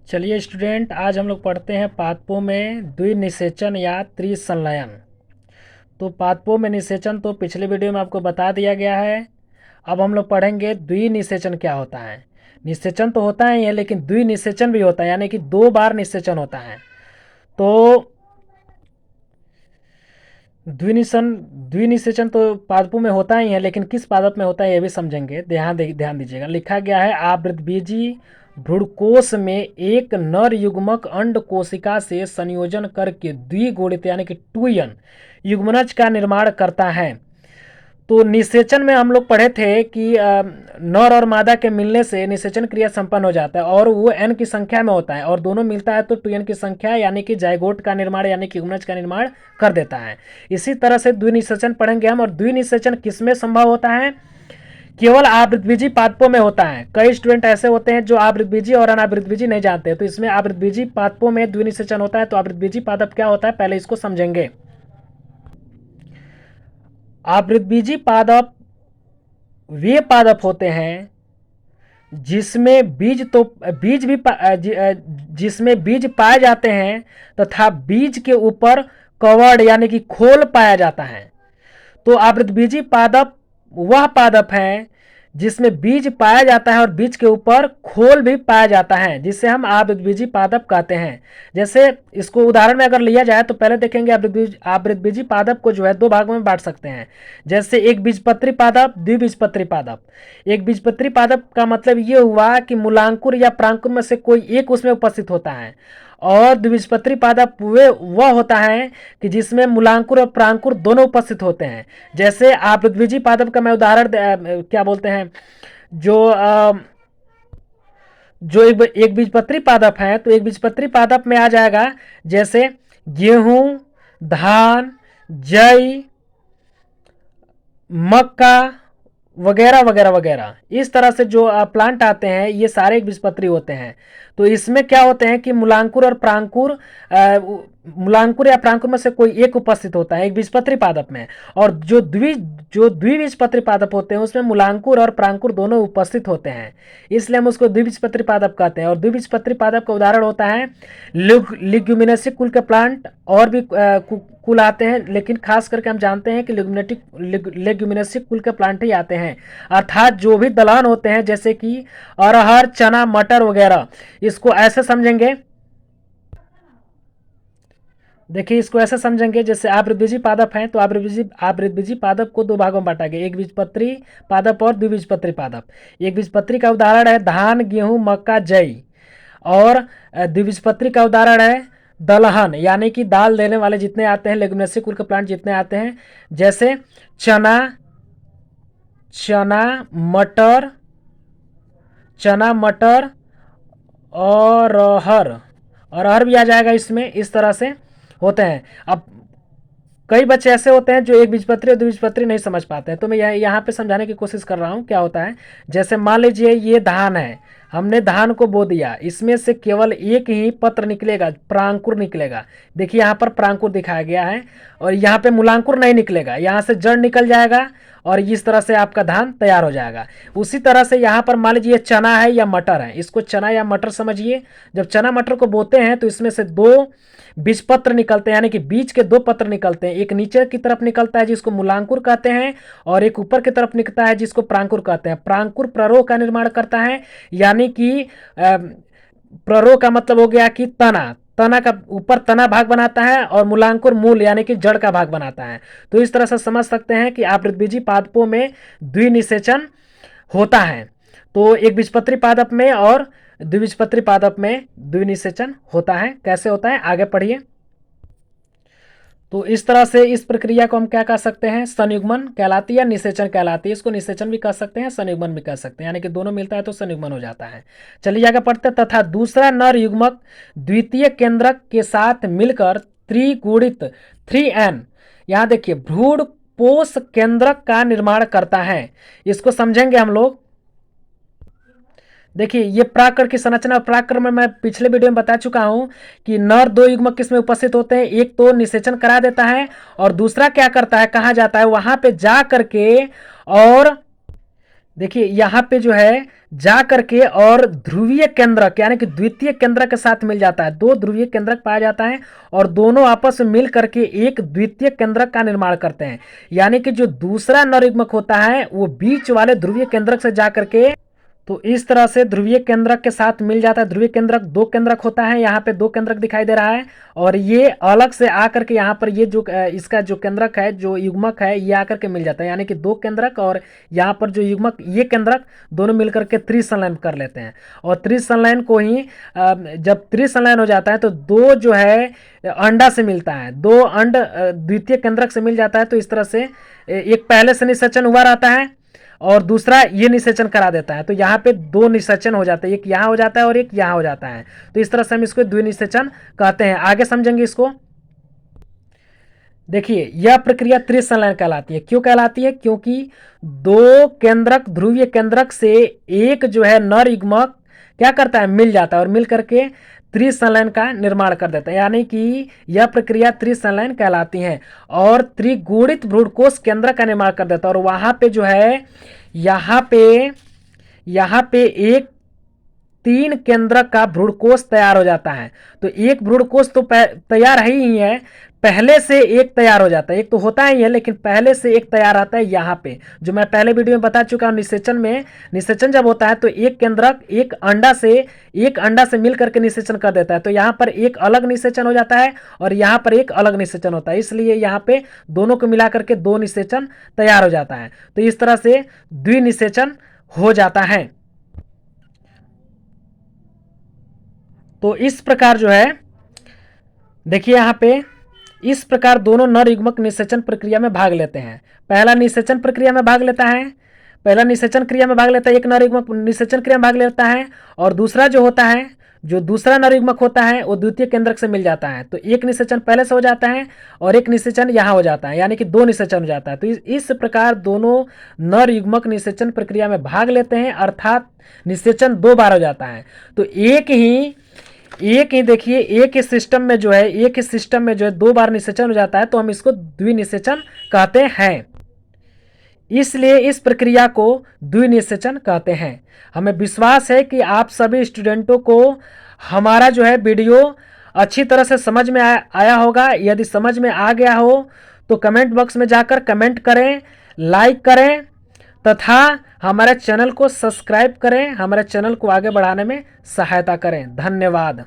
चलिए स्टूडेंट, आज हम लोग पढ़ते हैं पादपों में द्विनिषेचन या त्रिसंलयन। तो पादपों में निषेचन तो पिछले वीडियो में आपको बता दिया गया है। अब हम लोग पढ़ेंगे द्विनिषेचन क्या होता है। निषेचन तो होता ही है, लेकिन द्विनिषेचन भी होता है, यानी कि 2 बार निषेचन होता है। तो द्विनिषेचन तो पादपों में होता ही है, लेकिन किस पादप में होता है ये भी समझेंगे। ध्यान दीजिएगा। लिखा गया है, आवृतबीजी भ्रूणकोश में एक नर युग्मक अंड कोशिका से संयोजन करके द्विगुणित यानी कि टूयन युग्मनज का निर्माण करता है। तो निषेचन में हम लोग पढ़े थे कि नर और मादा के मिलने से निषेचन क्रिया संपन्न हो जाता है, और वो n की संख्या में होता है, और दोनों मिलता है तो 2n की संख्या यानी कि जाइगोट का निर्माण यानी कि युग्मनज का निर्माण कर देता है। इसी तरह से द्विनिषेचन पढ़ेंगे हम। और द्विनिषेचन किसमें संभव होता है? केवल आवृतबीजी पादपों में होता है। कई स्टूडेंट ऐसे होते हैं जो आवृतबीजी और अनावृतबीजी नहीं जानते, तो इसमें आवृतबीजी पादपों में द्विनिषेचन होता है। तो आवृतबीजी पादप क्या होता है, पहले इसको समझेंगे। आवृतबीजी पादप वे पादप होते हैं जिसमें जिसमें बीज पाए जाते हैं तथा बीज के ऊपर कवड़ यानी कि खोल पाया जाता है। तो आवृतबीजी पादप वह पादप है जिसमें बीज पाया जाता है और बीज के ऊपर खोल भी पाया जाता है, जिसे हम आवृतबीजी पादप कहते हैं। जैसे इसको उदाहरण में अगर लिया जाए तो पहले देखेंगे आवृतबीजी पादप को जो है 2 भागों में बांट सकते हैं। जैसे एक बीजपत्री पादप, द्विबीजपत्री पादप। एक बीजपत्री पादप का मतलब ये हुआ कि मूलांकुर या प्रांकुर में से कोई एक उसमें उपस्थित होता है, और द्विबीजपत्री पादप वह होता है कि जिसमें मूलांकुर और प्रांकुर दोनों उपस्थित होते हैं। जैसे आवृतबीजी पादप का मैं उदाहरण क्या बोलते हैं, जो एक बीजपत्री पादप है, तो एक बीजपत्री पादप में आ जाएगा जैसे गेहूं, धान, जई, मक्का वगैरह वगैरह वगैरह। इस तरह से जो प्लांट आते हैं ये सारे एक बीजपत्री होते हैं। तो इसमें क्या होते हैं कि मूलांकुर और प्रांकुर मूलांकुर या प्रांकुर में से कोई एक उपस्थित होता है एक बीजपत्री पादप में, और जो द्विबीजपत्री पादप होते हैं उसमें मूलांकुर और प्रांकुर दोनों उपस्थित होते हैं, इसलिए हम उसको द्विबीजपत्री पादप कहते हैं। और द्विबीजपत्री पादप का उदाहरण होता है लिग्यूमिनेसी कुल के प्लांट, और भी कुल आते हैं, लेकिन खास करके हम जानते हैं कि लेग्यूमिनेसी कुल के प्लांट ही आते हैं। अर्थात जो भी दलहन होते हैं जैसे कि अरहर, चना, मटर वगैरह, इसको ऐसे समझेंगे। देखिए, इसको ऐसे समझेंगे जैसे आवृतबीजी पादप हैं, तो आवृतबीजी पादप को 2 भागों में बांटा गया, एक बीजपत्री पादप और द्विबीजपत्री पादप। एक बीजपत्री का उदाहरण है धान, गेहूं, मक्का, जई, और द्विबीजपत्री का उदाहरण है दलहन, यानी कि दाल देने वाले जितने आते हैं, लेगुमिनेसी कुल के प्लांट जितने आते हैं, जैसे चना मटर, और अरहर भी आ जाएगा इसमें। इस तरह से होते हैं। अब कई बच्चे ऐसे होते हैं जो एक बीजपत्री और द्विबीजपत्री नहीं समझ पाते हैं, तो मैं यहाँ पे समझाने की कोशिश कर रहा हूँ क्या होता है। जैसे मान लीजिए ये धान है, हमने धान को बो दिया, इसमें से केवल एक ही पत्र निकलेगा, प्रांकुर निकलेगा। देखिए यहाँ पर प्रांकुर दिखाया गया है, और यहाँ पे मूलांकुर नहीं निकलेगा, यहाँ से जड़ निकल जाएगा और इस तरह से आपका धान तैयार हो जाएगा। उसी तरह से यहाँ पर मान लीजिए चना है या मटर है, इसको चना या मटर समझिए। जब चना मटर को बोते हैं तो इसमें से 2 बीज पत्र निकलते हैं, यानी कि बीज के 2 पत्र निकलते हैं। एक नीचे की तरफ निकलता है जिसको मूलांकुर कहते हैं, और एक ऊपर की तरफ निकलता है जिसको प्रांकुर कहते हैं। प्रांकुर प्ररोह का निर्माण करता है, यानी कि प्ररोह का मतलब हो गया कि तना का ऊपर तना भाग बनाता है, और मूलांकुर मूल यानी कि जड़ का भाग बनाता है। तो इस तरह से समझ सकते हैं कि आवृतबीजी पादपों में द्विनिषेचन होता है। तो एक बीजपत्री पादप में और द्विबीजपत्री पादप में द्विनिषेचन होता है। कैसे होता है, आगे पढ़िए। तो इस तरह से इस प्रक्रिया को हम क्या कह सकते हैं, संयुग्मन कहलाती है, निषेचन कहलाती है। इसको निषेचन भी कह सकते हैं, संयुग्मन भी कह सकते हैं, यानी कि दोनों मिलता है तो संयुग्मन हो जाता है। चलिए आगे पढ़ते। तथा दूसरा नर युग्मक द्वितीय केंद्रक के साथ मिलकर त्रिगुणित 3n, यहाँ देखिए भ्रूण पोष केंद्रक का निर्माण करता है। इसको समझेंगे हम लोग। देखिए ये प्राकृ की संरचना, प्राकृ में मैं पिछले वीडियो में बता चुका हूं कि नर 2 युग्मक किसमें उपस्थित होते हैं, एक तो निषेचन करा देता है, और दूसरा क्या करता है, कहाँ जाता है, वहां पे जा करके और देखिए यहाँ पे जो है जा करके और ध्रुवीय केंद्रक यानी कि द्वितीय केंद्रक के साथ मिल जाता है। दो ध्रुवीय केंद्रक पाया जाता है और दोनों आपस में मिल करके एक द्वितीय केंद्रक का निर्माण करते हैं। यानी कि जो दूसरा नरयुग्मक होता है वो बीच वाले ध्रुवीय केंद्रक से जा करके, तो इस तरह से ध्रुवीय केंद्रक के साथ मिल जाता है। ध्रुवीय केंद्रक दो केंद्रक होता है, यहाँ पे दो केंद्रक दिखाई दे रहा है और ये अलग से आकर के यहाँ पर ये जो इसका जो केंद्रक है, जो युग्मक है, ये आकर के मिल जाता है। यानी कि दो केंद्रक और यहाँ पर जो युग्मक, ये केंद्रक दोनों मिलकर के त्रिसंलयन कर लेते हैं। और त्रिसंलयन को ही जब त्रिसंलयन हो जाता है तो दो जो है अंडा से मिलता है, दो अंड द्वितीय केंद्रक से मिल जाता है। तो इस तरह से एक पहले से निषेचन हुआ रहता है और दूसरा ये निषेचन करा देता है। तो यहाँ पे दो निषेचन हो जाते हैं, एक यहाँ हो जाता है और एक यहाँ हो जाता है। तो इस तरह से हम इसको द्विनिषेचन कहते हैं। आगे समझेंगे इसको। देखिए यह प्रक्रिया त्रिसंलयन कहलाती है। क्यों कहलाती है? क्योंकि दो केंद्रक, ध्रुवीय केंद्रक से एक जो है नर युग्मक क्या करता है, मिल जाता है और मिल करके त्रिसंलयन का निर्माण कर देता है। यानी कि यह प्रक्रिया त्रिसंलयन कहलाती है और त्रिगुणित भ्रूणकोश केंद्र का निर्माण कर देता है। और वहां पे जो है यहाँ पे एक तीन केंद्रक का भ्रूणकोश तैयार हो जाता है। तो एक भ्रूणकोश तो तैयार ही है, पहले से एक तैयार हो जाता है। एक तो होता ही है लेकिन पहले से एक तैयार आता है यहाँ पे, जो मैं पहले वीडियो में बता चुका हूँ। निषेचन जब होता है तो एक केंद्रक एक अंडा से मिल करके निषेचन कर देता है। तो यहाँ पर एक अलग निषेचन हो जाता है और यहाँ पर एक अलग निषेचन होता है, इसलिए यहाँ पे दोनों को मिला करके दो निषेचन तैयार हो जाता है। तो इस तरह से द्विनिषेचन हो जाता है। तो इस प्रकार जो है देखिए यहाँ पे इस प्रकार दोनों नर युग्मक निषेचन प्रक्रिया में भाग लेते हैं। पहला निषेचन प्रक्रिया में भाग लेता है, पहला निषेचन क्रिया में भाग लेता है, एक नर युग्मक निषेचन क्रिया में भाग लेता है। और दूसरा जो होता है, जो दूसरा नर युग्मक होता है वो द्वितीय केंद्रक से मिल जाता है। तो एक निषेचन पहले से हो जाता है और एक निषेचन यहाँ हो जाता है, यानी कि दो निषेचन हो जाता है। तो इस प्रकार दोनों नर युग्मक निषेचन प्रक्रिया में भाग लेते हैं, अर्थात निषेचन दो बार हो जाता है। तो एक ही देखिए एक ही सिस्टम में जो है दो बार निषेचन हो जाता है, तो हम इसको द्विनिषेचन कहते हैं। इसलिए इस प्रक्रिया को द्विनिषेचन कहते हैं। हमें विश्वास है कि आप सभी स्टूडेंटों को हमारा जो है वीडियो अच्छी तरह से समझ में आया होगा। यदि समझ में आ गया हो तो कमेंट बॉक्स में जाकर कमेंट करें, लाइक करें तथा हमारे चैनल को सब्सक्राइब करें, हमारे चैनल को आगे बढ़ाने में सहायता करें। धन्यवाद।